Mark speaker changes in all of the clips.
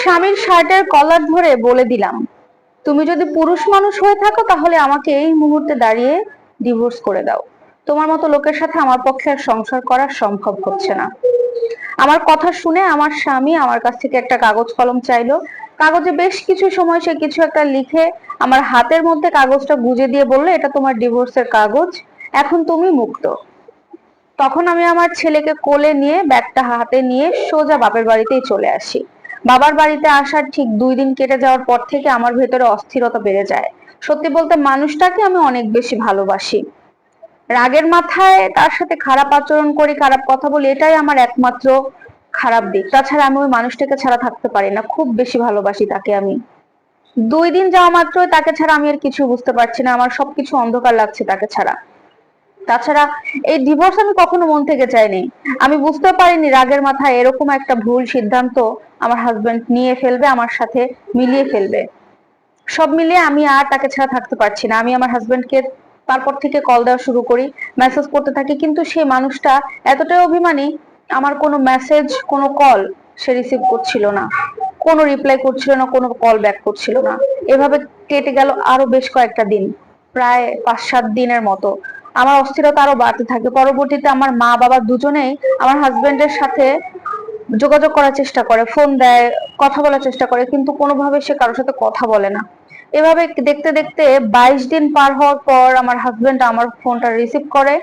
Speaker 1: স্বামীর শার্টের কলার ধরে বলে দিলাম, তুমি যদি পুরুষ মানুষ হয়ে থাকো তাহলে আমাকে এই মুহূর্তে দাঁড়িয়ে ডিভোর্স করে দাও। তোমার মতো লোকের সাথে আমার পক্ষে আর সংসার করা সম্ভব হচ্ছে না। আমার কথা শুনে আমার স্বামী আমার কাছ থেকে একটা কাগজ কলম চাইলো। কাগজে বেশ কিছু সময় সে কিছু একটা লিখে আমার হাতের মধ্যে কাগজটা গুজে দিয়ে বললো, এটা তোমার ডিভোর্সের কাগজ, এখন তুমি মুক্ত। তখন আমি আমার ছেলেকে কোলে নিয়ে ব্যাগটা হাতে নিয়ে সোজা বাপের বাড়িতেই চলে আসি। বাবার বাড়িতে আসার ঠিক 2 দিন কেটে যাওয়ার পর থেকে আমার ভেতরে অস্থিরতা বেড়ে যায়। সত্যি বলতে মানুষটাকে আমি অনেক বেশি ভালোবাসি। রাগের মাথায় তার সাথে খারাপ আচরণ করি, খারাপ কথা বলি, এটাই আমার একমাত্র খারাপ দিক। তাছাড়া আমি ওই মানুষটাকে ছাড়া থাকতে পারি না, খুব বেশি ভালোবাসি তাকে আমি। 2 দিন যাওয়া মাত্রই তাকে ছাড়া আমি আর কিছু বুঝতে পারছি না, আমার সবকিছু অন্ধকার লাগছে তাকে ছাড়া। তাছাড়া এই ডিভোর্স আমি কখনো মন থেকে চাইনি। আমি বুঝতে পারিনি রাগের মাথায় এরকম একটা ভুল সিদ্ধান্ত আমার হাজবেন্ড নিয়ে ফেলবে, আমার সাথে মিলিয়ে ফেলবে। সব মিলিয়ে আমি আর তাকে ছাড়া থাকতে পারছি না। আমি আমার হাজবেন্ডকে তারপর থেকে কল দেওয়া শুরু করি, মেসেজ করতে থাকি, কিন্তু সেই মানুষটা এতটাই অভিমানী, আমার কোনো মেসেজ কোনো কল সে রিসিভ করছিল না, কোনো রিপ্লাই করছিল না, কোনো কল ব্যাক করছিল না। এভাবে কেটে গেল আরো বেশ কয়েকটা দিন, প্রায় 5-7 দিনের মতো। আমার অস্থিরতা আরো বাড়তে থাকে। পরবর্তীতে আমার মা বাবা দুজনেই আমার হাজবেন্ডের সাথে যোগাযোগ করার চেষ্টা করে, ফোন দেয়, কথা বলার চেষ্টা করে, কিন্তু কোনোভাবে সে কারোর সাথে কথা বলে না। এভাবে দেখতে দেখতে 22 দিন পার হওয়ার পর আমার হাজবেন্ড আমার ফোনটা রিসিভ করে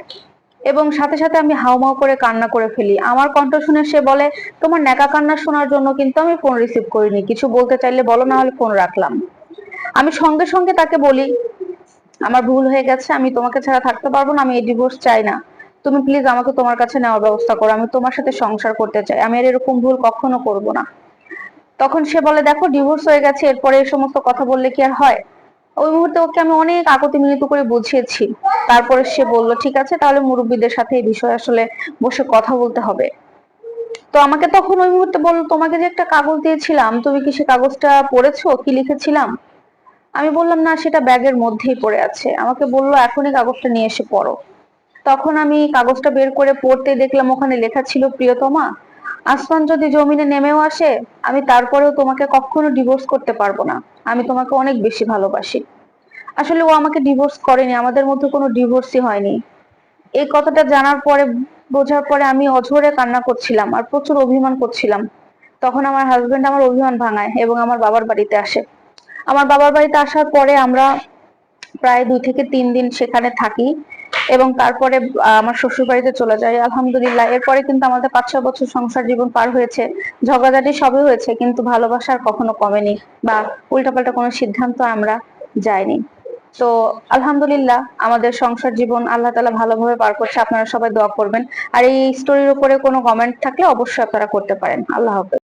Speaker 1: এবং সাথে সাথে আমি হাউমাউ করে কান্না করে ফেলি। আমার কণ্ঠ শুনে সে বলে, তোমার ন্যাকা কান্না শোনার জন্য কিন্তু আমি ফোন রিসিভ করিনি, কিছু বলতে চাইলে বলো, না হলে ফোন রাখলাম। আমি সঙ্গে সঙ্গে তাকে বলি, আমার ভুল হয়ে গেছে, আমি তোমাকে ছাড়া থাকতে পারবো না, আমি এই ডিভোর্স চাই না, তুমি প্লিজ আমাকে তোমার কাছে নেওয়ার ব্যবস্থা করো, আমি তোমার সাথে সংসার করতে চাই, আমি আর এরকম ভুল কখনো করব না। তখন সে বলে, দেখো ডিভোর্স হয়ে গেছে, এরপরে এই সমস্ত কথা বললে কি আর হয়। ওই মুহূর্তে ওকে আমি অনেক আকুতি মিনতি করে বুঝিয়েছি। তারপরে সে বলল, ঠিক আছে, তাহলে মুরব্বীদের সাথে এই বিষয়ে আসলে বসে কথা বলতে হবে। তো আমাকে তখন ওই মুহূর্তে বলল, তোমাকে যে একটা কাগজ দিয়েছিলাম, তুমি কি সে কাগজটা পড়েছো, কি লিখেছিলাম? আমি বললাম, না, সেটা ব্যাগের মধ্যেই পড়ে আছে। আমাকে বললো, এখনই কাগজটা নিয়ে এসে পড়ো। তখন আমি কাগজটা বের করে পড়তে দেখলাম ওখানে লেখা ছিল, প্রিয়তমা, আসমান যদি জমিনে নেমেও আসে, আমি তারপরেও তোমাকে কখনো ডিভোর্স করতে পারবো না, আমি তোমাকে অনেক বেশি ভালোবাসি। আসলে ও আমাকে ডিভোর্স করেনি, আমাদের মধ্যে কোনো ডিভোর্সই হয়নি। এই কথাটা জানার পরে, বোঝার পরে আমি অঝরে কান্না করছিলাম আর প্রচুর অভিমান করছিলাম। তখন আমার হাজবেন্ড আমার অভিমান ভাঙায় এবং আমার বাবার বাড়িতে আসে। আমার বাবার বাড়িতে আসার পরে আমরা প্রায় 2 থেকে 3 দিন সেখানে থাকি এবং তারপরে আমার শ্বশুর বাড়িতে চলে যাই। আলহামদুলিল্লাহ, এরপরে কিন্তু আমাদের 5-6 বছর সংসার জীবন পার হয়েছে। ঝগড়াঝাটি সবই হয়েছে, কিন্তু ভালোবাসা আর কখনো কমেনি বা উল্টাপাল্টা কোনো সিদ্ধান্ত আমরা যাইনি। তো আলহামদুলিল্লাহ, আমাদের সংসার জীবন আল্লাহ তাআলা ভালোভাবে পার করছে। আপনারা সবাই দোয়া করবেন। আর এই স্টোরির উপরে কোনো কমেন্ট থাকলে অবশ্যই আপনারা করতে পারেন। আল্লাহ হাফেজ।